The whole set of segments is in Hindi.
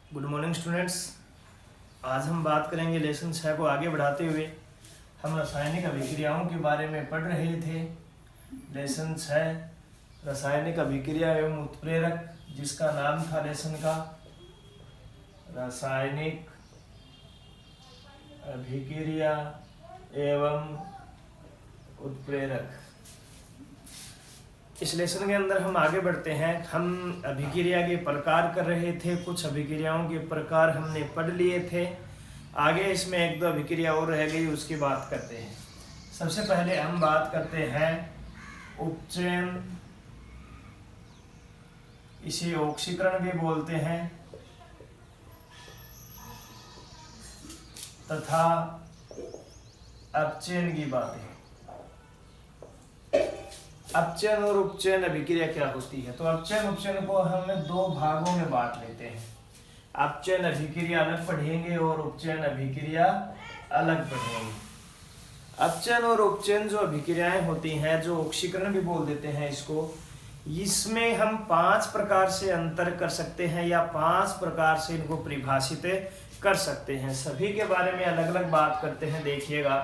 Good morning students. आज हम बात करेंगे लेसन 6 को आगे बढ़ाते हुए। हम रासायनिक अभिक्रियाओं के बारे में पढ़ रहे थे। लेसन 6 रासायनिक अभिक्रिया एवं उत्प्रेरक, जिसका नाम था लेसन का रासायनिक अभिक्रिया एवं उत्प्रेरक। इस लेसन के अंदर हम आगे बढ़ते हैं। हम अभिक्रिया के प्रकार कर रहे थे, कुछ अभिक्रियाओं के प्रकार हमने पढ़ लिए थे। आगे इसमें एक दो अभिक्रिया और रह गई, उसकी बात करते हैं। सबसे पहले हम बात करते हैं उपचयन, इसे ऑक्सीकरण भी बोलते हैं, तथा अपचयन की बातें। अपचयन और उपचयन अभिक्रिया क्या होती है? तो अपचयन उपचयन को हम दो भागों में बांट लेते हैं। अपचयन अभिक्रिया अलग पढ़ेंगे और उपचयन अभिक्रिया अलग पढ़ेंगे। अपचयन और उपचयन जो अभिक्रियाएं होती हैं, जो ऑक्सीकरण भी बोल देते हैं इसको, इसमें हम 5 प्रकार से अंतर कर सकते हैं या 5 प्रकार से इनको परिभाषित कर सकते हैं। सभी के बारे में अलग अलग बात करते हैं। देखिएगा,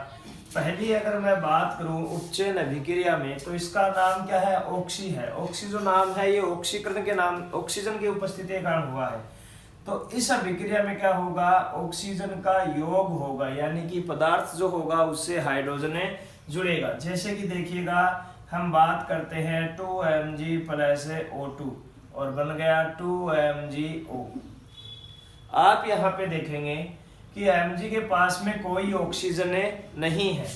पहली अगर मैं बात करूं उपचयन अभिक्रिया में, तो इसका नाम क्या है? ऑक्सी है। ऑक्सी जो नाम है, ये ऑक्सीकरण के नाम, ऑक्सीजन की उपस्थिति के कारण हुआ है। तो इस अभिक्रिया में क्या होगा? ऑक्सीजन का योग होगा, यानी कि पदार्थ जो होगा उससे हाइड्रोजन जुड़ेगा। जैसे कि देखिएगा, हम बात करते हैं 2Mg प्लस O2 और बन गया 2MgO। आप यहाँ पे देखेंगे कि Mg के पास में कोई ऑक्सीजन नहीं है,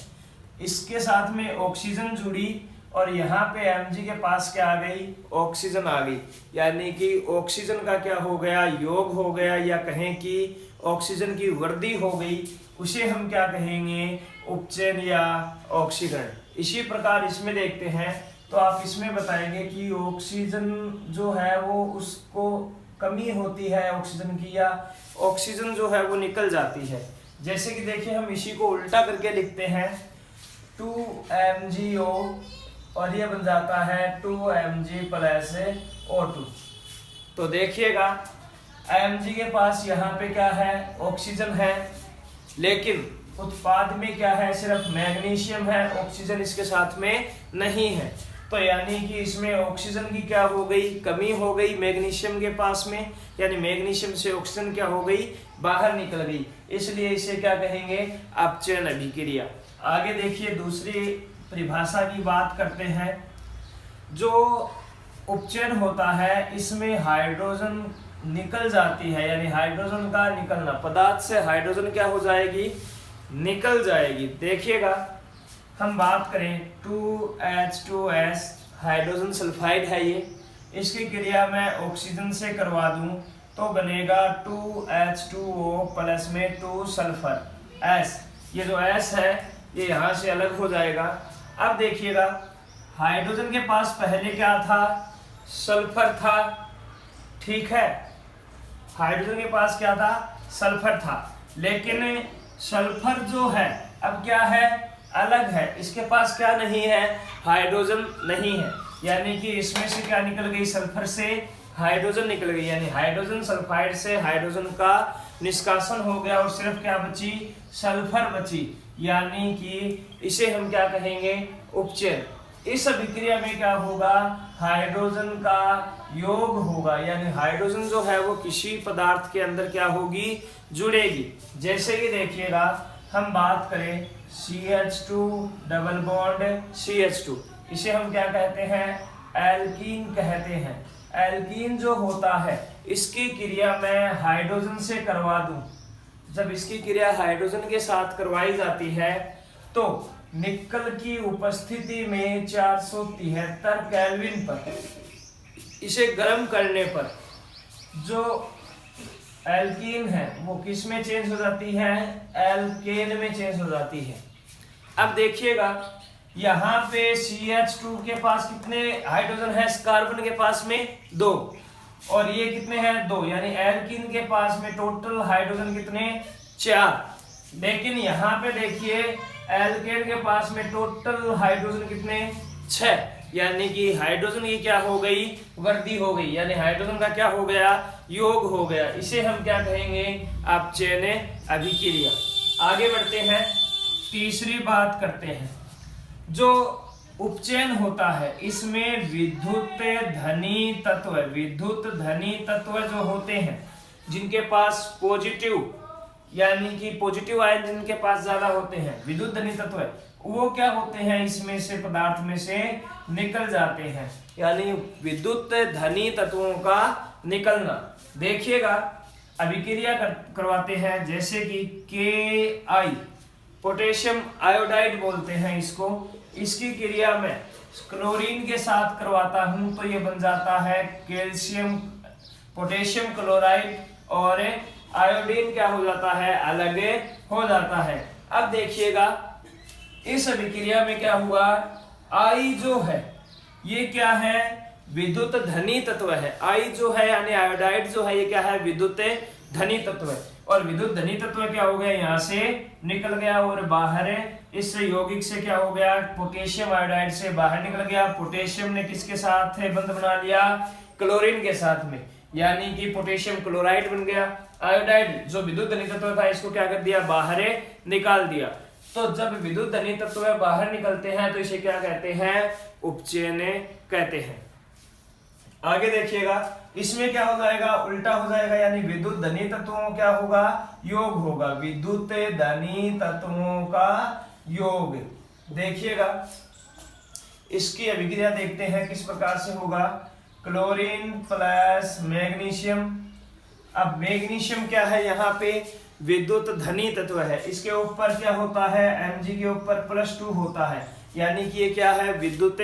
इसके साथ में ऑक्सीजन जुड़ी और यहाँ पे Mg के पास क्या आ गई? ऑक्सीजन आ गई, यानी कि ऑक्सीजन का क्या हो गया? योग हो गया, या कहें कि ऑक्सीजन की वृद्धि हो गई। उसे हम क्या कहेंगे? उपचयन या ऑक्सीकरण। इसी प्रकार इसमें देखते हैं, तो आप इसमें बताएंगे कि ऑक्सीजन जो है वो उसको कमी होती है ऑक्सीजन की, या ऑक्सीजन जो है वो निकल जाती है। जैसे कि देखिए, हम इसी को उल्टा करके लिखते हैं 2MgO और ये बन जाता है 2Mg प्लस O2। तो देखिएगा, Mg के पास यहाँ पे क्या है? ऑक्सीजन है, लेकिन उत्पाद में क्या है? सिर्फ मैग्नीशियम है, ऑक्सीजन इसके साथ में नहीं है। तो यानी कि इसमें ऑक्सीजन की क्या हो गई? कमी हो गई मैग्नीशियम के पास में, यानी मैग्नीशियम से ऑक्सीजन क्या हो गई? बाहर निकल गई। इसलिए इसे क्या कहेंगे? अपचयन अभिक्रिया। आगे देखिए, दूसरी परिभाषा की बात करते हैं। जो उपचयन होता है, इसमें हाइड्रोजन निकल जाती है, यानी हाइड्रोजन का निकलना, पदार्थ से हाइड्रोजन क्या हो जाएगी? निकल जाएगी। देखिएगा, हम बात करें 2H2S, हाइड्रोजन सल्फाइड है ये, इसकी क्रिया मैं ऑक्सीजन से करवा दूं तो बनेगा 2H2O प्लस में 2 सल्फर S। ये जो S है ये यहाँ से अलग हो जाएगा। अब देखिएगा, हाइड्रोजन के पास पहले क्या था? सल्फर था, ठीक है। हाइड्रोजन के पास क्या था? सल्फर था, लेकिन सल्फर जो है अब क्या है? अलग है। इसके पास क्या नहीं है? हाइड्रोजन नहीं है, यानी कि इसमें से क्या निकल गई? सल्फर से हाइड्रोजन निकल गई, यानी हाइड्रोजन सल्फाइड से हाइड्रोजन का निष्कासन हो गया और सिर्फ क्या बची? सल्फर बची, यानी कि इसे हम क्या कहेंगे? उपचयन। इस अभिक्रिया में क्या होगा? हाइड्रोजन का योग होगा, यानी हाइड्रोजन जो है वो किसी पदार्थ के अंदर क्या होगी? जुड़ेगी। जैसे कि देखिएगा, हम बात करें CH2 डबल बॉन्ड CH2, इसे हम क्या कहते हैं? एल्कीन कहते हैं। एल्कीन जो होता है, इसकी क्रिया मैं हाइड्रोजन से करवा दूं, जब इसकी क्रिया हाइड्रोजन के साथ करवाई जाती है तो निकल की उपस्थिति में 473 केल्विन पर इसे गर्म करने पर जो एल्कीन है वो किस में चेंज हो जाती है? एल्केन में चेंज हो जाती है। अब देखिएगा, यहाँ पे CH2 के पास कितने हाइड्रोजन है? कार्बन के पास में 2, और ये कितने हैं? 2, यानी एल्कीन के पास में टोटल हाइड्रोजन कितने? 4। लेकिन यहाँ पे देखिए, एल्केन के पास में टोटल हाइड्रोजन कितने? 6। यानी कि हाइड्रोजन की क्या हो गई, वृद्धि हो गई, यानी हाइड्रोजन का क्या हो गया, योग हो गया। इसे हम क्या कहेंगे, अपचयन अभिक्रिया। आगे बढ़ते हैं, तीसरी बात करते हैं। जो उपचयन होता है इसमें विद्युत धनी तत्व जो होते हैं, जिनके पास पॉजिटिव यानी कि पॉजिटिव आयन जिनके पास ज्यादा होते हैं, विद्युत धनी तत्व, वो क्या होते हैं, इसमें से पदार्थ में से निकल जाते हैं, यानी विद्युत धनी तत्वों का निकलना। देखिएगा, अभिक्रिया करवाते हैं, जैसे कि Ki, पोटेशियम आयोडाइड बोलते हैं इसको। इसकी क्रिया में क्लोरीन के साथ करवाता हूं तो ये बन जाता है पोटेशियम क्लोराइड, और आयोडीन क्या हो जाता है, अलग हो जाता है। अब देखिएगा, इस अभिक्रिया में क्या हुआ, आई जो है ये क्या है, विद्युत धनी तत्व है। आई जो है यानी आयोडाइड जो है ये क्या है, विद्युत धनी तत्व है। और विद्युत धनी तत्व क्या हो गया, यहाँ से निकल गया और बाहर इस यौगिक से क्या हो गया, पोटेशियम आयोडाइड से बाहर निकल गया। पोटेशियम ने किसके साथ बंध बना लिया, क्लोरीन के साथ में, यानी कि पोटेशियम क्लोराइड बन गया। आयोडाइड जो विद्युत धनी तत्व था इसको क्या कर दिया, बाहर निकाल दिया। तो जब विद्युत धनी तत्व बाहर निकलते हैं तो इसे क्या कहते हैं, उपचयन कहते हैं। आगे देखिएगा, इसमें क्या हो जाएगा, उल्टा हो जाएगा, यानी विद्युत धनी तत्वों क्या होगा, योग होगा, विद्युत धनी तत्वों का योग। देखिएगा, इसकी अभिक्रिया देखते हैं किस प्रकार से होगा, क्लोरीन प्लस मैग्नीशियम। अब मैग्नीशियम क्या है, यहाँ पे विद्युत धनी तत्व है, इसके ऊपर क्या होता है, Mg के ऊपर +2 होता है, यानी कि ये क्या है, विद्युत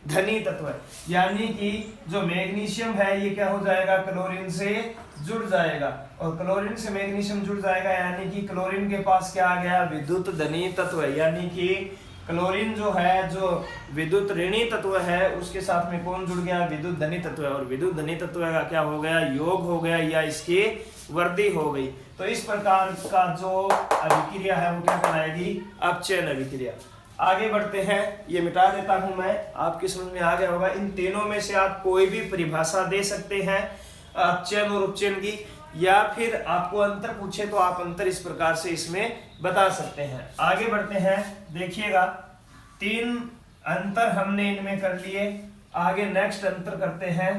धनी तत्व है। यानी कि जो मैग्नीशियम है ये क्या हो जाएगा, क्लोरीन से जुड़ जाएगा, और क्लोरीन से मैग्नीशियम जुड़ जाएगा, यानी कि क्लोरीन के पास क्या आ गया, विद्युत धनी तत्व है। यानी कि क्लोरीन जो है, जो विद्युत ऋणी तत्व है, उसके साथ में कौन जुड़ गया, विद्युत धनी तत्व है, और विद्युत धनी तत्व का क्या हो गया, योग हो गया, या इसकी वृद्धि हो गई। तो इस प्रकार का जो अभिक्रिया है वो क्या कहलाएगी, अपचयन अभिक्रिया। आगे बढ़ते हैं, ये मिटा देता हूं मैं, आपकी समझ में आ गया होगा। इन तीनों में से आप कोई भी परिभाषा दे सकते हैं अपचयन और उपचयन की, या फिर आपको अंतर पूछे तो आप अंतर इस प्रकार से इसमें बता सकते हैं। आगे बढ़ते हैं, देखिएगा, 3 अंतर हमने इनमें कर लिए। आगे नेक्स्ट अंतर करते हैं।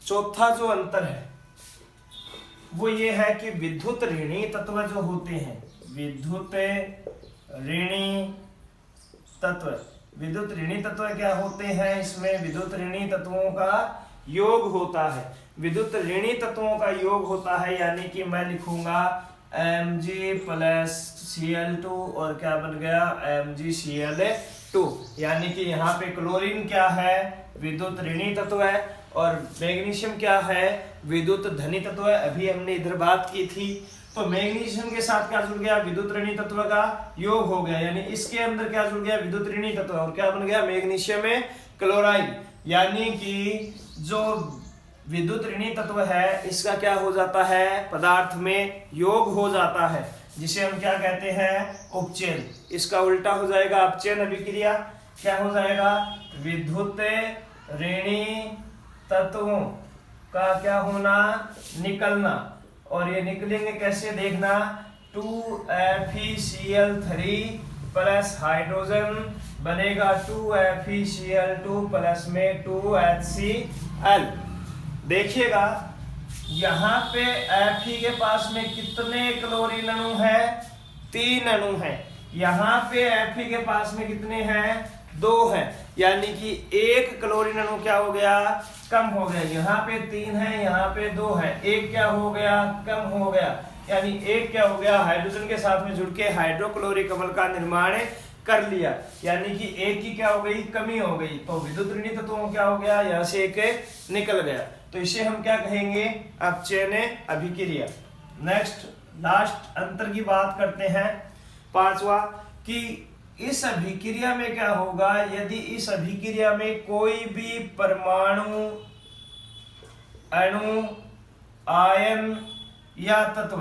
चौथा जो अंतर है वो ये है कि विद्युत ऋणी तत्व जो होते हैं, विद्युत ऋणी तत्व क्या होते हैं, इसमें विद्युत ऋणी तत्वों का योग होता है। विद्युत ऋणी तत्वों का योग होता है, यानी कि मैं लिखूंगा Mg + Cl2 और क्या बन गया, MgCl2। यानी कि यहाँ पे क्लोरीन क्या है, विद्युत ऋणी तत्व है, और मैग्नीशियम क्या है, विद्युत धनी तत्व है। अभी हमने इधर बात की थी, तो मैग्नीशियम के साथ क्या जुड़ गया, विद्युत ऋणी तत्व का योग हो गया, यानी इसके अंदर क्या जुड़ गया, विद्युत ऋणी तत्व, और क्या बन गया, मैग्नीशियम क्लोराइड। यानी कि जो विद्युत ऋणी तत्व है इसका क्या हो जाता है, पदार्थ में योग हो जाता है, जिसे हम क्या कहते हैं, उपचयन। इसका उल्टा हो जाएगा अपचयन अभिक्रिया। क्या हो जाएगा, विद्युत ऋणी तत्वों का क्या होना, निकलना, और ये निकलेंगे कैसे देखना, 2FeCl3 प्लस हाइड्रोजन बनेगा 2FeCl2 प्लस में 2HCl। देखिएगा, यहाँ पे Fe के पास में कितने क्लोरीन अणु है, 3 अणु है। यहाँ पे Fe के पास में कितने हैं, 2 है, यानी कि 1 क्लोरीन अणु क्या हो गया, कम हो गया। यहाँ पे 3 है, यहाँ पे 2 है, 1 क्या हो गया, कम हो गया, यानी 1 क्या हो गया, हाइड्रोजन के साथ में जुड़ के हाइड्रोक्लोरिक अम्ल का निर्माण कर लिया, यानी कि 1 की क्या हो गई, कमी हो गई। तो विद्युत ऋणी तत्वों क्या हो गया, यहाँ से 1 निकल गया, तो इसे हम क्या कहेंगे, अपचयन अभिक्रिया। नेक्स्ट लास्ट अंतर की बात करते हैं, 5वां, कि इस अभिक्रिया में क्या होगा, यदि इस अभिक्रिया में कोई भी परमाणु, अणु, आयन या तत्व,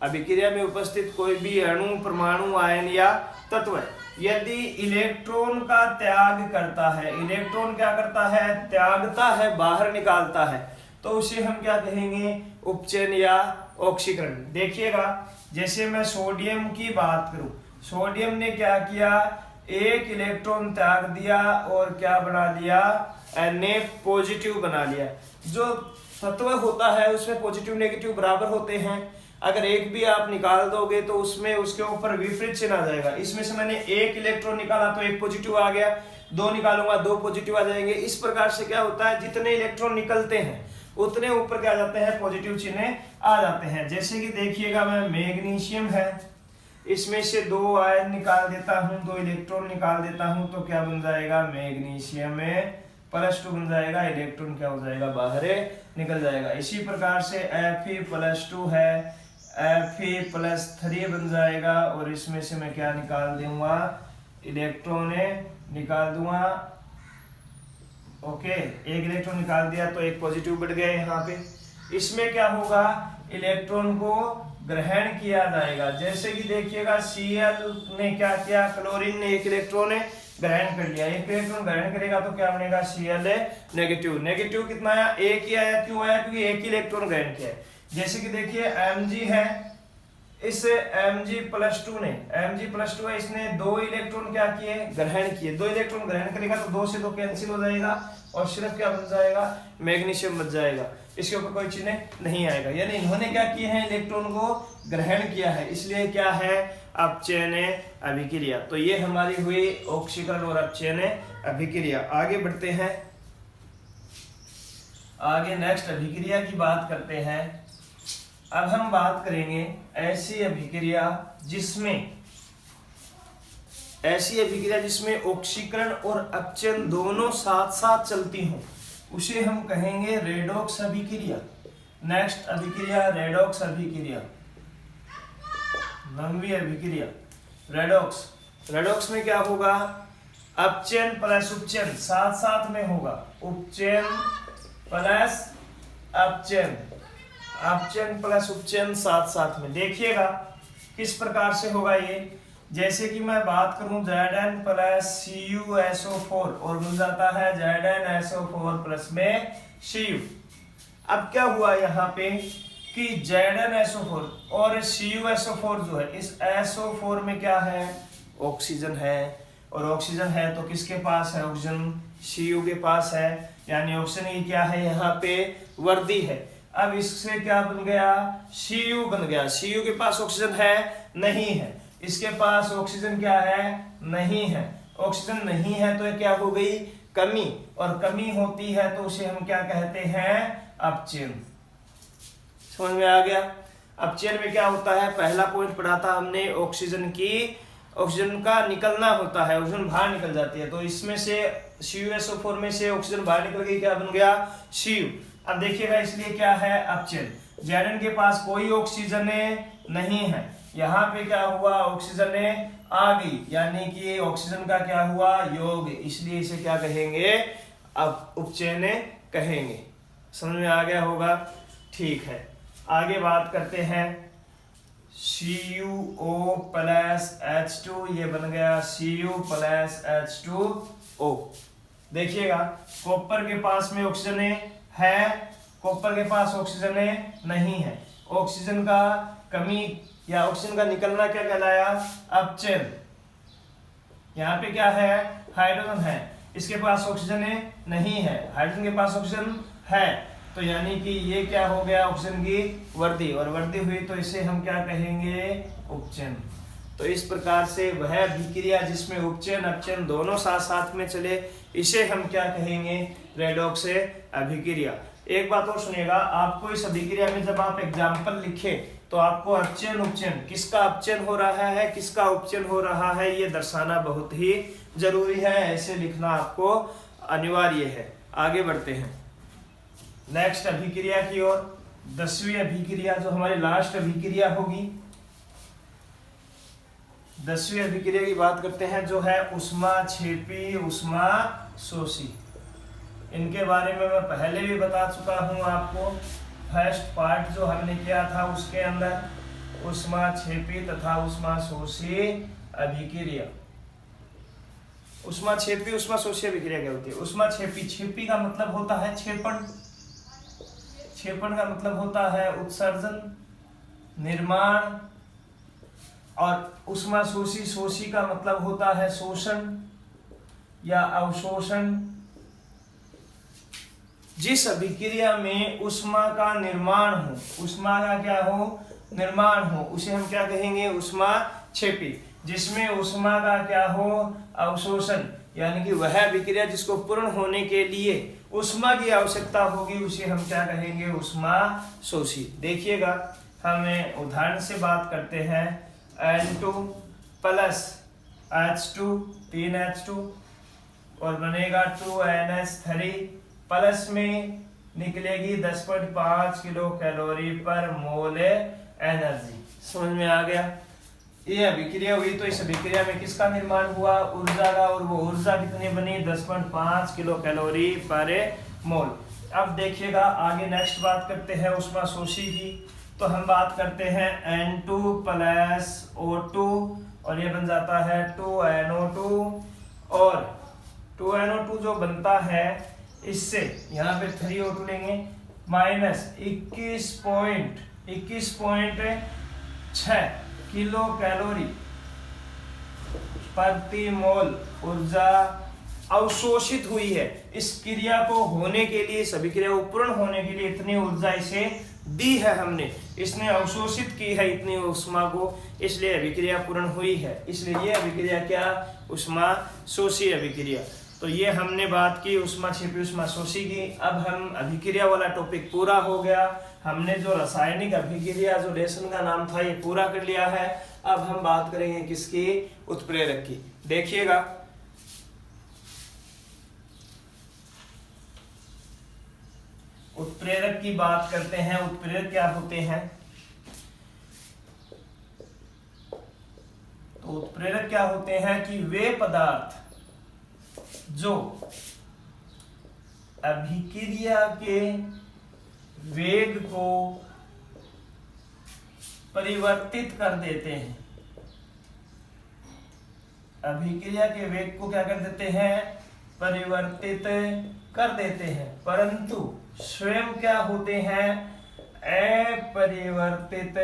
अभिक्रिया में उपस्थित कोई भी अणु, परमाणु, आयन या तत्व यदि इलेक्ट्रॉन का त्याग करता है, इलेक्ट्रॉन क्या करता है, त्यागता है, बाहर निकालता है, तो उसे हम क्या कहेंगे, उपचयन या ऑक्सीकरण। देखिएगा, जैसे मैं सोडियम की बात करूं, सोडियम ने क्या किया, एक इलेक्ट्रॉन त्याग दिया और क्या बना लिया, Na पॉजिटिव बना लिया। जो तत्व होता है उसमें पॉजिटिव नेगेटिव बराबर होते हैं, अगर एक भी आप निकाल दोगे तो उसमें उसके ऊपर विपरीत चिन्ह आ जाएगा। इसमें से मैंने एक इलेक्ट्रॉन निकाला तो एक पॉजिटिव आ गया, दो निकालूंगा दो पॉजिटिव आ जाएंगे। इस प्रकार से क्या होता है, जितने इलेक्ट्रॉन निकलते हैं उतने ऊपर क्या जाते हैं, पॉजिटिव चिन्ह आ जाते हैं। जैसे कि देखिएगा, मैं मैग्नीशियम है, इसमें से दो आयन निकाल देता हूं, दो इलेक्ट्रॉन निकाल देता हूं, तो क्या बन जाएगा, मैग्नीशियम में +2 बन जाएगा, इलेक्ट्रॉन क्या हो जाएगा, बाहर निकल जाएगा। इसी प्रकार से Fe+2 है, Fe+3 बन जाएगा, और इसमें से मैं क्या निकाल दूंगा, इलेक्ट्रॉन निकाल दूंगा। ओके, एक इलेक्ट्रॉन निकाल दिया तो एक पॉजिटिव बढ़ गया यहाँ पे। इसमें क्या होगा, इलेक्ट्रॉन को ग्रहण किया जाएगा। जैसे कि देखिएगा, Cl ने क्या किया, क्लोरीन ने एक इलेक्ट्रॉन ग्रहण कर लिया, एक इलेक्ट्रॉन ग्रहण करेगा तो क्या बनेगा, Cl नेगेटिव। नेगेटिव कितना आया, एक ही आया, क्यों आया, क्योंकि एक ही इलेक्ट्रॉन ग्रहण किया है। जैसे कि देखिए Mg है, इस Mg+2 ने, Mg+2 है, इसने दो इलेक्ट्रॉन क्या किए, ग्रहण किए। दो इलेक्ट्रॉन ग्रहण करेगा तो 2 से 2 कैंसिल हो जाएगा और सिर्फ क्या बन जाएगा, मैग्नीशियम बच जाएगा, इसके ऊपर कोई चिन्ह नहीं आएगा। यानी इन्होंने क्या किए हैं, इलेक्ट्रॉन को ग्रहण किया है, इसलिए क्या है, अपचयन अभिक्रिया। तो ये हमारी हुई ऑक्सीकरण और अपचयन अभिक्रिया। आगे बढ़ते हैं, आगे नेक्स्ट अभिक्रिया की बात करते हैं। अब हम बात करेंगे ऐसी अभिक्रिया जिसमें ऑक्सीकरण और अपचयन दोनों साथ साथ चलती हों, उसे हम कहेंगे रेडॉक्स अभिक्रिया। नेक्स्ट अभिक्रिया रेडॉक्स अभिक्रिया, नवीं अभिक्रिया रेडॉक्स। रेडॉक्स में क्या होगा, अपचयन प्लस उपचयन साथ साथ में होगा, उपचयन प्लस अपचयन, अपचयन प्लस उपचयन साथ साथ में। देखिएगा किस प्रकार से होगा ये, जैसे कि मैं बात करूं Zn प्लस CuSO4 और मिल जाता है ZnSO4 प्लस में Cu। अब क्या हुआ यहाँ पे कि ZnSO4 और CuSO4 जो है, इस SO4 में क्या है, ऑक्सीजन है, और ऑक्सीजन है तो किसके पास है, ऑक्सीजन Cu के पास है, यानी ऑक्सीजन की क्या है यहाँ पे, वर्दी है। अब इससे क्या बन गया, Cu बन गया। Cu के पास ऑक्सीजन है, नहीं है, इसके पास ऑक्सीजन क्या है, नहीं है। ऑक्सीजन नहीं है तो क्या हो गई, कमी, और कमी होती है तो उसे हम क्या कहते हैं, अपचयन। समझ में आ गया। अपचयन में क्या होता है, पहला पॉइंट पढ़ा था हमने, ऑक्सीजन का निकलना होता है, ऑक्सीजन बाहर निकल जाती है, तो इसमें से CuSO4 में से ऑक्सीजन बाहर निकल गई, क्या बन गया, Cu। अब देखिएगा, इसलिए क्या है, अपचयन। Zn के पास कोई ऑक्सीजन नहीं है, यहाँ पे क्या हुआ, ऑक्सीजन आ गई, यानी कि ऑक्सीजन का क्या हुआ, योग, इसलिए इसे क्या कहेंगे, अब उपचयन कहेंगे। समझ में आ गया होगा, ठीक है। आगे बात करते हैं, CuO प्लस H2, ये बन गया Cu प्लस H2O। देखिएगा, कॉपर के पास में ऑक्सीजन है, कॉपर के पास ऑक्सीजन नहीं है, ऑक्सीजन का कमी या ऑक्सीजन का निकलना क्या कहलाया, अपचयन। यहाँ पे क्या है, हाइड्रोजन है, इसके पास ऑक्सीजन नहीं है, हाइड्रोजन के पास ऑक्सीजन है, तो यानी कि ये क्या हो गया, ऑक्सीजन की वर्दी, और वर्दी हुई तो इसे हम क्या कहेंगे, उपचयन। तो इस प्रकार से वह अभिक्रिया जिसमें उपचयन अपचयन दोनों साथ साथ में चले, इसे हम क्या कहेंगे, रेडॉक्स अभिक्रिया। एक बात और सुनिएगा, आपको इस अभिक्रिया में जब आप एग्जाम्पल लिखे तो आपको अपचयन उपचयन, किसका अपचयन हो रहा है, किसका उपचयन हो रहा है, ये दर्शाना बहुत ही जरूरी है, ऐसे लिखना आपको अनिवार्य है। आगे बढ़ते हैं नेक्स्ट अभिक्रिया की ओर, 10वीं अभिक्रिया जो हमारी लास्ट अभिक्रिया होगी। 10वीं अभिक्रिया की बात करते हैं, जो है ऊष्माक्षेपी ऊष्मा शोषी। इनके बारे में मैं पहले भी बता चुका हूं आपको, फर्स्ट पार्ट जो हमने किया था उसके अंदर, ऊष्माक्षेपी तथा ऊष्मा शोषी अभिक्रिया। ऊष्माक्षेपी ऊष्माशोषी अभिक्रिया क्या होती है? ऊष्माक्षेपी, छेपी का मतलब होता है क्षेपण, क्षेपण का मतलब होता है उत्सर्जन, निर्माण, और ऊष्माशोषी, शोषी का मतलब होता है शोषण या अवशोषण। जिस अभिक्रिया में ऊष्मा का निर्माण हो, ऊष्मा का क्या हो? निर्माण हो, उसे हम क्या कहेंगे? ऊष्माक्षेपी। जिसमें ऊष्मा का क्या हो? अवशोषण, यानी कि वह अभिक्रिया जिसको पूर्ण होने के लिए ऊष्मा की आवश्यकता होगी उसे हम क्या कहेंगे? ऊष्माशोषी। देखिएगा, हमें उदाहरण से बात करते हैं। N2 प्लस H2, 3H2 और बनेगा 2NH3 प्लस में निकलेगी 10.5 किलो कैलोरी पर मोल एनर्जी। समझ में आ गया? ये अभिक्रिया हुई तो इस अभिक्रिया में किसका निर्माण हुआ? ऊर्जा का, और वो ऊर्जा कितनी बनी? 10.5 किलो कैलोरी पर मोल। अब देखिएगा आगे नेक्स्ट बात करते हैं ऊष्माशोषी की। तो हम बात करते हैं N2 प्लस O2 और ये बन जाता है 2NO2, और 2NO2 जो बनता है इससे यहाँ पे 3O2 लेंगे, माइनस 21.6 किलो कैलोरी प्रति मोल ऊर्जा अवशोषित हुई है। इस क्रिया को होने के लिए, सभी क्रिया को पूर्ण होने के लिए इतनी ऊर्जा इसे दी है हमने, इसने अवशोषित की है इतनी ऊष्मा को, इसलिए अभिक्रिया पूर्ण हुई है। इसलिए ये अभिक्रिया क्या? ऊष्माशोषी अभिक्रिया। तो ये हमने बात की ऊष्माक्षेपी ऊष्माशोषी की। अब हम अभिक्रिया वाला टॉपिक पूरा हो गया। हमने जो रासायनिक अभिक्रिया जो लेसन का नाम था ये पूरा कर लिया है। अब हम बात करेंगे किसकी? उत्प्रेरक की। देखिएगा, उत्प्रेरक की बात करते हैं। उत्प्रेरक क्या होते हैं? तो उत्प्रेरक क्या होते हैं कि वे पदार्थ जो अभिक्रिया के वेग को परिवर्तित कर देते हैं। अभिक्रिया के वेग को क्या कर देते हैं? परिवर्तित कर देते हैं, परंतु स्वयं क्या होते हैं? अपरिवर्तित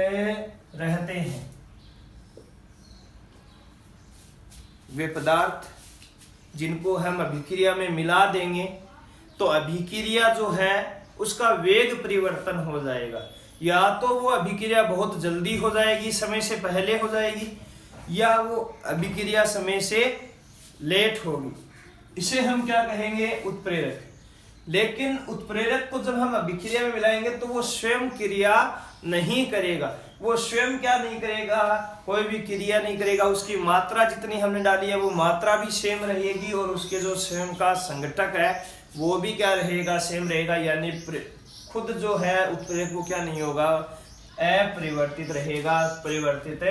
रहते हैं। वे पदार्थ जिनको हम अभिक्रिया में मिला देंगे तो अभिक्रिया जो है उसका वेग परिवर्तन हो जाएगा। या तो वो अभिक्रिया बहुत जल्दी हो जाएगी, समय से पहले हो जाएगी, या वो अभिक्रिया समय से लेट होगी। इसे हम क्या कहेंगे? उत्प्रेरक। लेकिन उत्प्रेरक को जब हम अभिक्रिया में मिलाएंगे तो वो स्वयं क्रिया नहीं करेगा। वो स्वयं क्या नहीं करेगा? कोई भी क्रिया नहीं करेगा। उसकी मात्रा जितनी हमने डाली है वो मात्रा भी सेम रहेगी, और उसके जो स्वयं का संघटक है वो भी क्या रहेगा? सेम रहेगा। यानी खुद जो है उत्प्रेरक वो क्या नहीं होगा? अपरिवर्तित रहेगा, परिवर्तित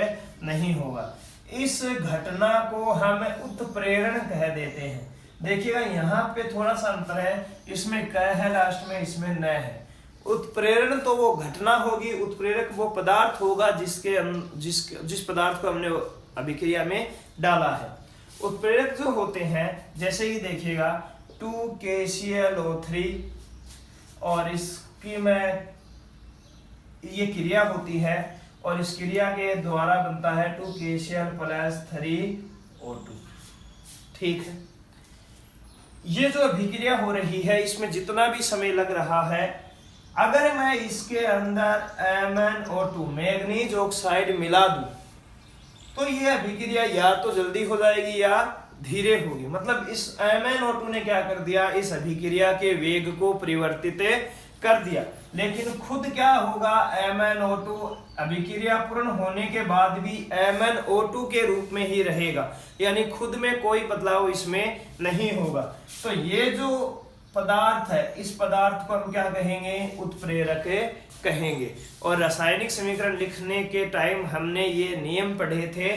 नहीं होगा। इस घटना को हम उत्प्रेरण कह देते हैं। देखिएगा यहाँ पे थोड़ा सा अंतर है, इसमें क है लास्ट में, इसमें न है। उत्प्रेरण तो वो घटना होगी, उत्प्रेरक वो पदार्थ होगा जिस पदार्थ को हमने अभिक्रिया में डाला है। उत्प्रेरक जो होते हैं, जैसे कि देखिएगा 2KClO3 और इसकी में ये क्रिया होती है और इस क्रिया के द्वारा बनता है 2KCl + 3O2। ठीक है, ये जो अभिक्रिया हो रही है इसमें जितना भी समय लग रहा है, अगर मैं इसके अंदर MnO2 मैग्नीज ऑक्साइड मिला दूं तो ये अभिक्रिया या तो जल्दी हो जाएगी या धीरे होगी। मतलब इस MnO2 ने क्या कर दिया? इस अभिक्रिया के वेग को परिवर्तित कर दिया। लेकिन खुद क्या होगा? MnO2 अभिक्रिया पूर्ण होने के बाद भी MnO2 के रूप में ही रहेगा, यानी खुद में कोई बदलाव इसमें नहीं होगा। तो ये जो पदार्थ है, इस पदार्थ को हम क्या कहेंगे? उत्प्रेरक कहेंगे। और रासायनिक समीकरण लिखने के टाइम हमने ये नियम पढ़े थे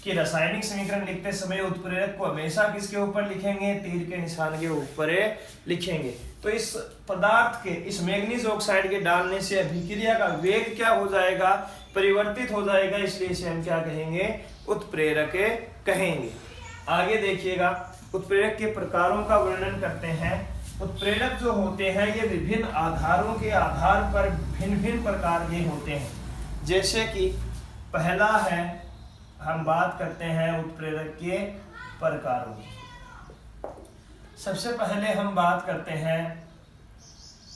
कि रासायनिक समीकरण लिखते समय उत्प्रेरक को हमेशा किसके ऊपर लिखेंगे? तीर के निशान के ऊपर लिखेंगे। तो इस पदार्थ के, इस मैग्नीज ऑक्साइड के डालने से अभिक्रिया का वेग क्या हो जाएगा? परिवर्तित हो जाएगा, इसलिए इसे हम क्या कहेंगे? उत्प्रेरक कहेंगे। आगे देखिएगा, उत्प्रेरक के प्रकारों का वर्णन करते हैं। उत्प्रेरक जो होते हैं ये विभिन्न आधारों के आधार पर भिन्न भिन्न प्रकार के होते हैं। जैसे कि पहला है, हम बात करते हैं उत्प्रेरक के प्रकारों की। सबसे पहले हम बात करते हैं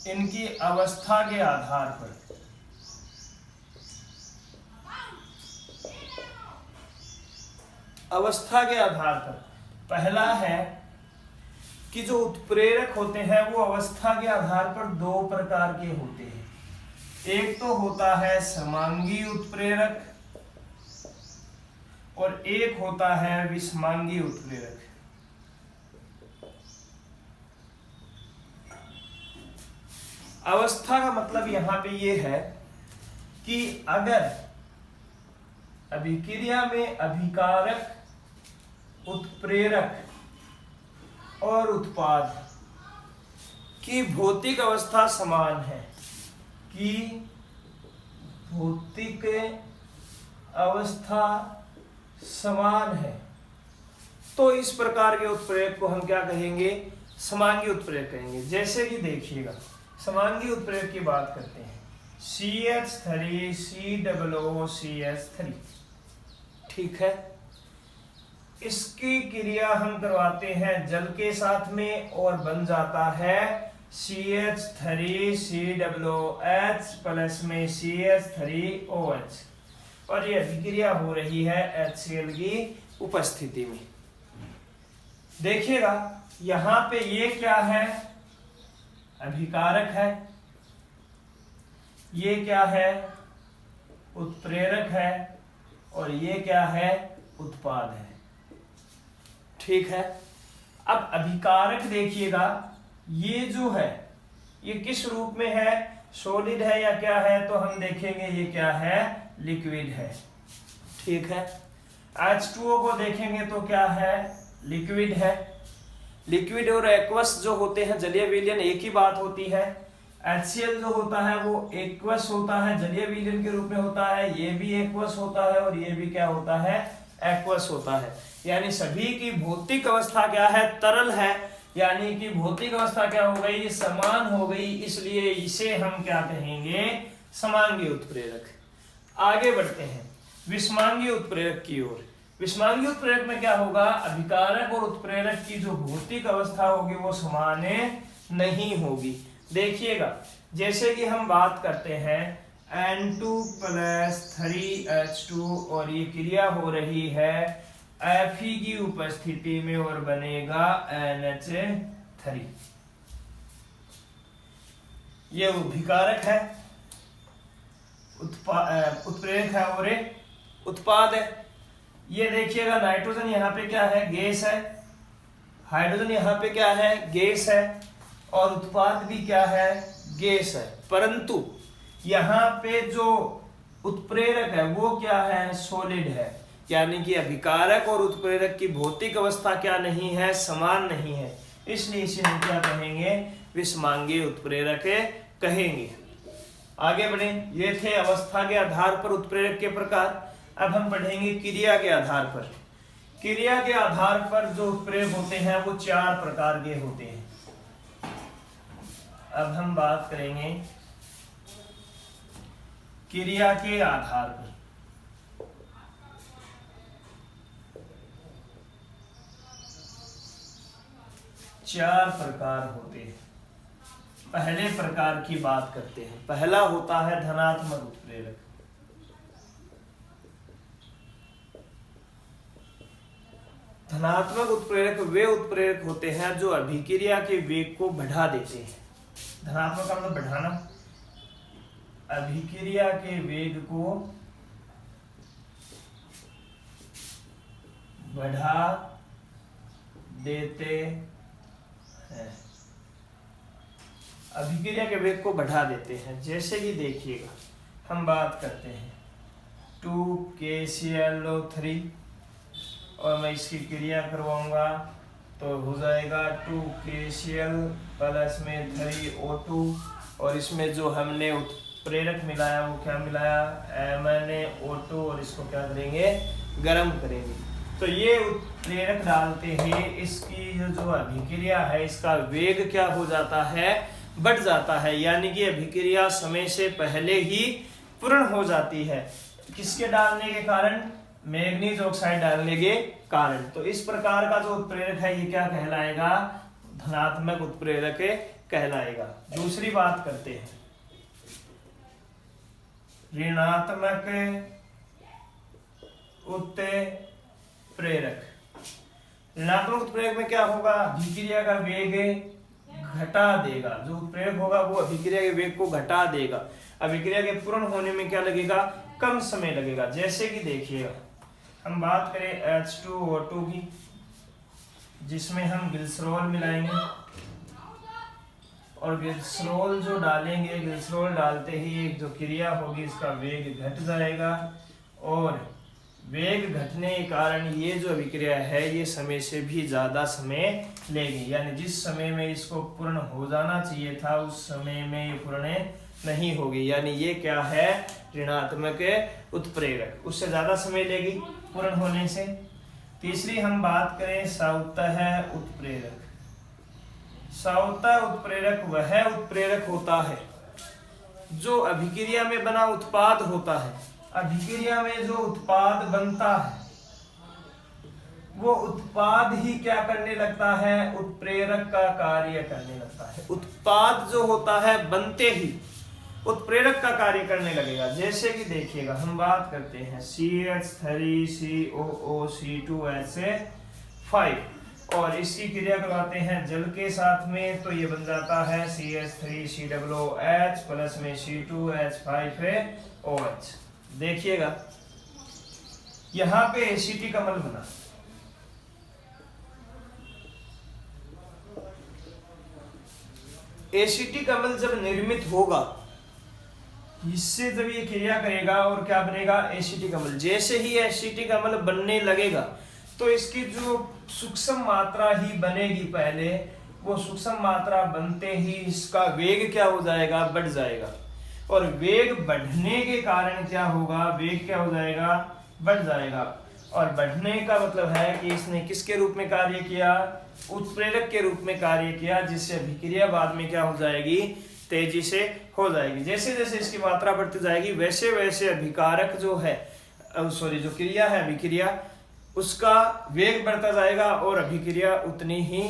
इनकी अवस्था के आधार पर। अवस्था के आधार पर पहला है कि जो उत्प्रेरक होते हैं वो अवस्था के आधार पर दो प्रकार के होते हैं। एक तो होता है समांगी उत्प्रेरक और एक होता है विषमांगी उत्प्रेरक। अवस्था का मतलब यहां पे ये है कि अगर अभिक्रिया में अभिकारक, उत्प्रेरक और उत्पाद की भौतिक अवस्था समान है, कि भौतिक अवस्था समान है, तो इस प्रकार के उत्प्रेरक को हम क्या कहेंगे? समांगी उत्प्रेरक कहेंगे। जैसे कि देखिएगा, समांगी उत्प्रेरक की बात करते हैं, CH3 COOCH3, ठीक है। इसकी क्रिया हम करवाते हैं जल के साथ में और बन जाता है CH3COOH प्लस में CH3OH, और ये अभिक्रिया हो रही है HCl की उपस्थिति में। देखिएगा यहां पे ये क्या है? अभिकारक है, ये क्या है? उत्प्रेरक है, और ये क्या है? उत्पाद है, ठीक है। अब अभिकारक देखिएगा, ये जो है ये किस रूप में है? सॉलिड है या क्या है? तो हम देखेंगे ये क्या है? लिक्विड है, ठीक है। H2O को देखेंगे तो क्या है? लिक्विड है। लिक्विड और एक्वस जो होते हैं जलीय विलयन एक ही बात होती है। HCl जो होता है वो एक्वस होता है, जलीय विलयन के रूप में होता है, ये भी एक्वस होता है और ये भी क्या होता है? एक्वस होता है। यानी सभी की भौतिक अवस्था क्या है? तरल है, यानी कि भौतिक अवस्था क्या हो गई? समान हो गई, इसलिए इसे हम क्या कहेंगे? समांगी उत्प्रेरक। आगे बढ़ते हैं विषमांगी उत्प्रेरक की ओर। विषमांगी उत्प्रेरक में क्या होगा? अभिकारक और उत्प्रेरक की जो भौतिक अवस्था होगी वो समान नहीं होगी। देखिएगा, जैसे कि हम बात करते हैं N2+3H2 और ये क्रिया हो रही है Fe की उपस्थिति में और बनेगा NH3। ये अभिकारक है, उत्प्रेरक है और उत्पाद है। ये देखिएगा, नाइट्रोजन यहाँ पे क्या है? गैस है। हाइड्रोजन यहाँ पे क्या है? गैस है। और उत्पाद भी क्या है? गैस है। परंतु यहाँ पे जो उत्प्रेरक है वो क्या है? सॉलिड है। यानी कि अभिकारक और उत्प्रेरक की भौतिक अवस्था क्या नहीं है? समान नहीं है, इसलिए इसे हम क्या कहेंगे? विषमांगी उत्प्रेरक कहेंगे। आगे बढ़े, ये थे अवस्था के आधार पर उत्प्रेरक के प्रकार। अब हम पढ़ेंगे क्रिया के आधार पर। क्रिया के आधार पर जो उत्प्रेरक होते हैं वो चार प्रकार के होते हैं। अब हम बात करेंगे क्रिया के आधार पर। चार प्रकार होते हैं। पहले प्रकार की बात करते हैं। पहला होता है धनात्मक उत्प्रेरक। धनात्मक उत्प्रेरक वे उत्प्रेरक होते हैं जो अभिक्रिया के वेग को बढ़ा देते हैं। धनात्मक का मतलब बढ़ाना, अभिक्रिया के वेग को बढ़ा देते हैं। अभिक्रिया के वेग को बढ़ा देते हैं। जैसे कि देखिएगा, हम बात करते हैं 2KClO3 और मैं इसकी क्रिया करवाऊंगा तो हो जाएगा 2KCl प्लस में 3O2, और इसमें जो हमने उत्प्रेरक मिलाया वो क्या मिलाया? MnO2, और इसको क्या करेंगे? गर्म करेंगे। तो ये उत्प्रेरक डालते ही इसकी जो अभिक्रिया है इसका वेग क्या हो जाता है, बढ़ जाता है, यानी कि अभिक्रिया समय से पहले ही पूर्ण हो जाती है। किसके डालने के कारण? मैग्नीज ऑक्साइड डालने के कारण। तो इस प्रकार का जो उत्प्रेरक है ये क्या कहलाएगा? धनात्मक उत्प्रेरक कहलाएगा। दूसरी बात करते हैं ऋणात्मक उत्प्रेरक। ऋणात्मक उत्प्रेरक में क्या होगा? अभिक्रिया का वेग घटा देगा। जो उत्प्रेरक होगा वो अभिक्रिया के वेग को घटा देगा। अभिक्रिया के पूर्ण होने में क्या लगेगा? कम समय लगेगा। जैसे कि देखिएगा, हम बात करें H2O2 की, जिसमें हम ग्लिसरॉल मिलाएंगे और ग्लिसरॉल जो डालेंगे, ग्लिसरॉल डालते ही एक जो क्रिया होगी इसका वेग घट जाएगा और वेग घटने के कारण ये जो अभिक्रिया है ये समय से भी ज्यादा समय लेगी, यानी जिस समय में इसको पूर्ण हो जाना चाहिए था उस समय में ये पूर्ण नहीं होगी, यानी ये क्या है? ऋणात्मक उत्प्रेरक। उससे ज्यादा समय लेगी पूर्ण होने से। तीसरी हम बात करें सवतः उत्प्रेरक। सवतः उत्प्रेरक वह उत्प्रेरक होता है जो अभिक्रिया में बना उत्पाद होता है। अभिक्रिया में जो उत्पाद बनता है वो उत्पाद ही क्या करने लगता है? उत्प्रेरक का कार्य करने लगता है। उत्पाद जो होता है बनते ही उत्प्रेरक का कार्य करने लगेगा। जैसे कि देखिएगा, हम बात करते हैं CH3COO2H5 और इसकी क्रिया करवाते हैं जल के साथ में, तो ये बन जाता है CH3COOH प्लस में C2H5OH। देखिएगा यहां पे एसिटिक कमल बना। एसिटिक अम्ल जब निर्मित होगा, इससे जब ये क्रिया करेगा और क्या बनेगा? एसिटिक अम्ल। जैसे ही एसिटिक अम्ल बनने लगेगा तो इसकी जो सूक्ष्म मात्रा ही बनेगी पहले, वो सूक्ष्म मात्रा बनते ही इसका वेग क्या हो जाएगा? बढ़ जाएगा। और वेग बढ़ने के कारण क्या होगा? वेग क्या हो जाएगा? बढ़ जाएगा। और बढ़ने का मतलब है कि इसने किसके रूप में कार्य किया? उत्प्रेरक के रूप में कार्य किया, जिससे अभिक्रिया बाद में क्या हो जाएगी? तेजी से हो जाएगी। जैसे जैसे इसकी मात्रा बढ़ती जाएगी वैसे वैसे अभिकारक जो है, जो क्रिया है अभिक्रिया, उसका वेग बढ़ता जाएगा और अभिक्रिया उतनी ही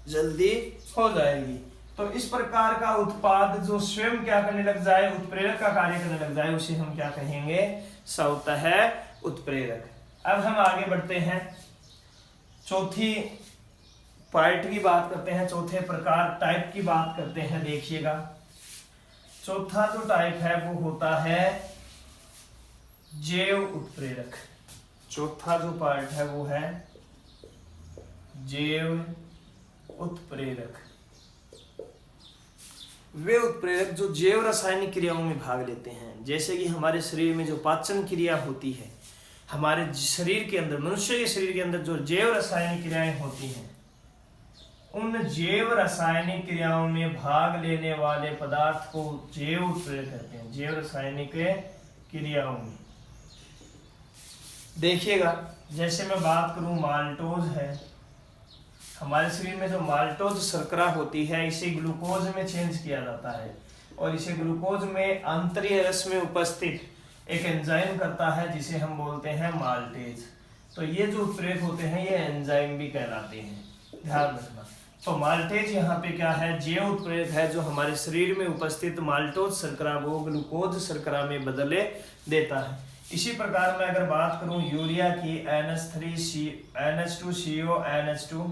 जल्दी हो जाएगी। तो इस प्रकार का उत्पाद जो स्वयं क्या करने लग जाए? उत्प्रेरक का कार्य करने लग जाए, उसे हम क्या कहेंगे? सवतः उत्प्रेरक। अब हम आगे बढ़ते हैं, चौथी पार्ट की बात करते हैं, चौथे प्रकार टाइप की बात करते हैं। देखिएगा, चौथा जो टाइप है वो होता है जैव उत्प्रेरक। चौथा जो पार्ट है वो है जैव उत्प्रेरक। वे उत्प्रेरक जो जैव रासायनिक क्रियाओं में भाग लेते हैं। जैसे कि हमारे शरीर में जो पाचन क्रिया होती है, हमारे शरीर के अंदर, मनुष्य के शरीर के अंदर जो जैव रासायनिक क्रियाएं होती हैं, उन जैव रासायनिक क्रियाओं में भाग लेने वाले पदार्थ को जैव उत्प्रेरक कहते हैं। जैव रासायनिक क्रियाओं में देखिएगा, जैसे मैं बात करूं माल्टोज है, हमारे शरीर में जो माल्टोज शर्करा होती है इसे ग्लूकोज में चेंज किया जाता है और इसे ग्लूकोज में आंतरीय रस में उपस्थित एक एंजाइम करता है जिसे हम बोलते हैं माल्टेज। तो ये जो उत्प्रेरक होते हैं ये एंजाइम भी कहलाते हैं, ध्यान रखना। तो माल्टेज यहाँ पे क्या है? जैव उत्प्रेरक है जो हमारे शरीर में उपस्थित माल्टोज शर्करा को ग्लूकोज शर्करा में बदले देता है। इसी प्रकार मैं अगर बात करूं यूरिया की, NH2CO NH2,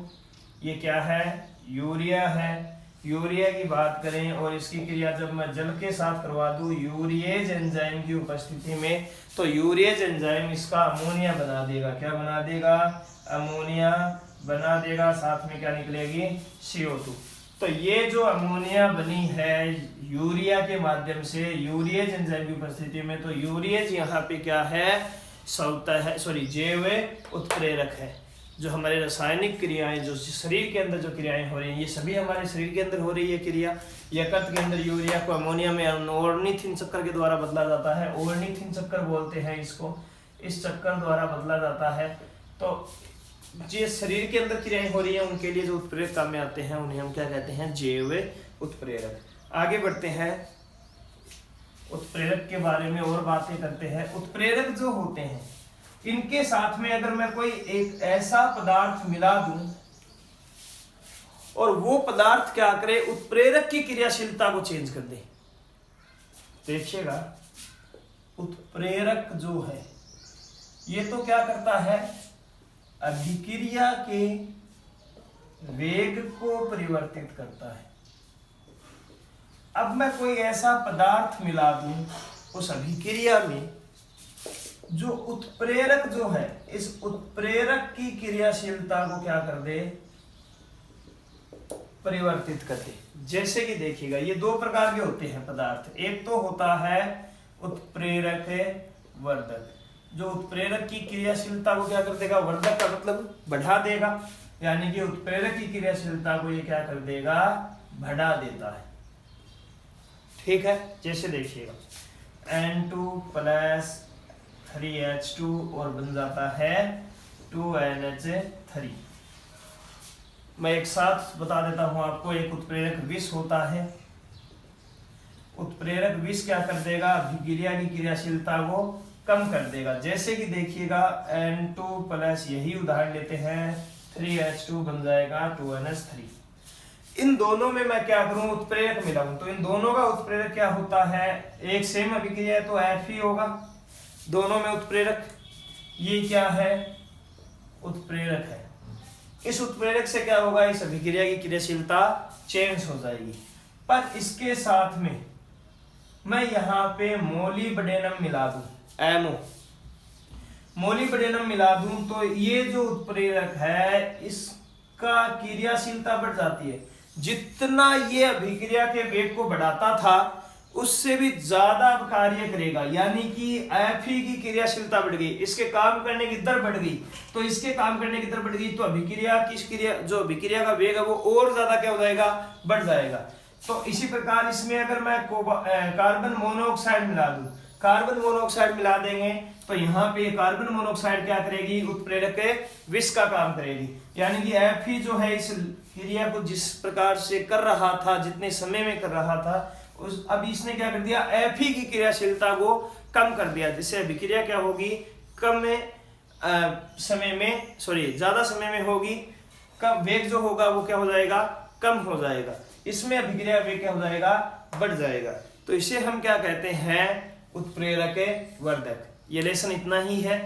ये क्या है? यूरिया है। यूरिया की बात करें और इसकी क्रिया जब मैं जल के साथ करवा दूं यूरिएज एंजाइम की उपस्थिति में, तो यूरिएज एंजाइम इसका अमोनिया बना देगा। क्या बना देगा? अमोनिया बना देगा। साथ में क्या निकलेगी? CO2। तो ये जो अमोनिया बनी है यूरिया के माध्यम से यूरिएज एंजाइम की उपस्थिति में, तो यूरिएज यहाँ पे क्या है? जैव उत्प्रेरक है। जो हमारे रासायनिक क्रियाएं, जो शरीर के अंदर जो क्रियाएं हो रही हैं, ये सभी हमारे शरीर के अंदर हो रही है क्रिया। यकृत के अंदर यूरिया को अमोनिया में ऑर्निथिन चक्कर के द्वारा बदला जाता है। ऑर्निथिन चक्कर बोलते हैं इसको। इस चक्कर द्वारा बदला जाता है तो जिस शरीर के अंदर क्रियाएं हो रही हैं उनके लिए जो उत्प्रेरक काम में आते हैं उन्हें हम क्या कहते हैं, जैव उत्प्रेरक। आगे बढ़ते हैं, उत्प्रेरक के बारे में और बातें करते हैं। उत्प्रेरक जो होते हैं इनके साथ में अगर मैं कोई एक ऐसा पदार्थ मिला दूं और वो पदार्थ क्या करे, उत्प्रेरक की क्रियाशीलता को चेंज कर दे। देखिएगा, उत्प्रेरक जो है ये तो क्या करता है, अभिक्रिया के वेग को परिवर्तित करता है। अब मैं कोई ऐसा पदार्थ मिला दूं उस अभिक्रिया में जो उत्प्रेरक जो है, इस उत्प्रेरक की क्रियाशीलता को क्या कर दे, परिवर्तित कर दे। जैसे कि देखिएगा, ये दो प्रकार के होते हैं पदार्थ। एक तो होता है उत्प्रेरक वर्धक, जो उत्प्रेरक की क्रियाशीलता को क्या कर देगा, वर्धक का मतलब बढ़ा देगा, यानी कि उत्प्रेरक की क्रियाशीलता को ये क्या कर देगा, बढ़ा देता है। ठीक है, जैसे देखिएगा N2 प्लस 3H2 और बन जाता है 2NH3। मैं एक साथ बता देता हूं आपको। एक उत्प्रेरक विष होता है। उत्प्रेरक विष क्या कर देगा, अभिक्रिया की क्रियाशीलता को कम कर देगा। जैसे कि देखिएगा N2 प्लस, यही उदाहरण लेते हैं, 3H2 बन जाएगा 2NH3। इन दोनों में मैं क्या करूं, उत्प्रेरक मिलाऊं, तो इन दोनों का उत्प्रेरक क्या होता है, एक सेम अभिक्रिया है तो F ही होगा। दोनों में उत्प्रेरक, ये क्या है, उत्प्रेरक है। इस उत्प्रेरक से क्या होगा, इस अभिक्रिया की क्रियाशीलता चेंज हो जाएगी। पर इसके साथ में मैं यहाँ पे मोलिब्डेनम मिला दूं, एमओ मोलिब्डेनम मिला दूं, तो ये जो उत्प्रेरक है इसका क्रियाशीलता बढ़ जाती है। जितना ये अभिक्रिया के वेग को बढ़ाता था उससे भी ज्यादा कार्य करेगा, यानी कि Fe की क्रियाशीलता बढ़ गई, इसके काम करने की दर बढ़ गई। तो इसके काम करने की दर बढ़ गई तो अभिक्रिया की क्रिया, जो अभिक्रिया का वेग है वो और ज्यादा क्या हो जाएगा, बढ़ जाएगा। तो इसी प्रकार इसमें अगर मैं कार्बन मोनोऑक्साइड मिला दूं, कार्बन मोनोऑक्साइड मिला देंगे तो यहाँ पे कार्बन मोनोऑक्साइड क्या करेगी, उत्प्रेरक विष का काम करेगी। यानी कि Fe जो है इस क्रिया को जिस प्रकार से कर रहा था, जितने समय में कर रहा था, उस अभी इसने क्या कर दिया, Fe की क्रियाशीलता को कम कर दिया, जिससे अभिक्रिया क्या होगी, कम समय में, ज्यादा समय में होगी, कम वेग जो होगा वो क्या हो जाएगा, कम हो जाएगा। इसमें अभिक्रिया वेग क्या हो जाएगा, बढ़ जाएगा। तो इसे हम क्या कहते हैं, उत्प्रेरक वर्धक। ये लेसन इतना ही है,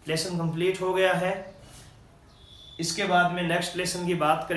लेसन कंप्लीट हो गया है। इसके बाद में नेक्स्ट लेसन की बात करें।